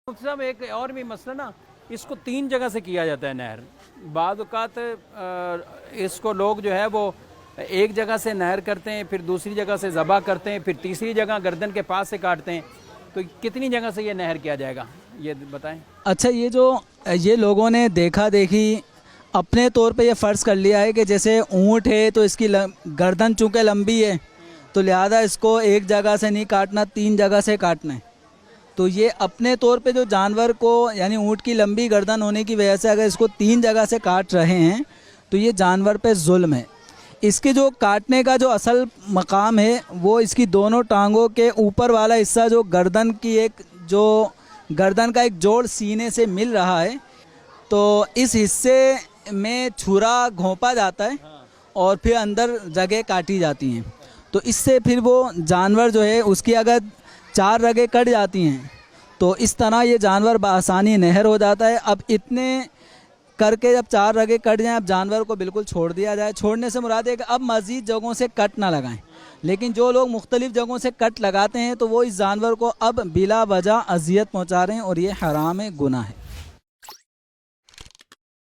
साहब एक और भी मसला ना, इसको 3 जगह से किया जाता है नहर। बाद औक़ात इसको लोग जो है वो एक जगह से नहर करते हैं, फिर दूसरी जगह से ज़बा करते हैं, फिर तीसरी जगह गर्दन के पास से काटते हैं। तो कितनी जगह से ये नहर किया जाएगा, ये बताएं। अच्छा, ये लोगों ने देखा देखी अपने तौर पे ये फ़र्ज़ कर लिया है कि जैसे ऊँट है तो इसकी गर्दन चूँकि लंबी है तो लिहाजा इसको एक जगह से नहीं काटना, 3 जगह से काटना है। तो ये अपने तौर पे जो जानवर को, यानी ऊँट की लंबी गर्दन होने की वजह से अगर इसको 3 जगह से काट रहे हैं तो ये जानवर पे जुल्म है। इसके जो काटने का जो असल मकाम है वो इसकी दोनों टांगों के ऊपर वाला हिस्सा, जो गर्दन का एक जोड़ सीने से मिल रहा है, तो इस हिस्से में छुरा घोंपा जाता है और फिर अंदर जगह काटी जाती हैं। तो इससे फिर वो जानवर जो है उसकी अगर 4 रगें कट जाती हैं तो इस तरह ये जानवर बआसानी नहर हो जाता है। अब इतने करके जब 4 रगें कट जाएं, अब जानवर को बिल्कुल छोड़ दिया जाए। छोड़ने से मुराद है कि अब मज़ीद जगहों से कट ना लगाएं। लेकिन जो लोग मुख्तलिफ़ जगहों से कट लगाते हैं तो वो इस जानवर को अब बिला वजह अजियत पहुँचा रहे हैं और ये हराम है, गुनाह है।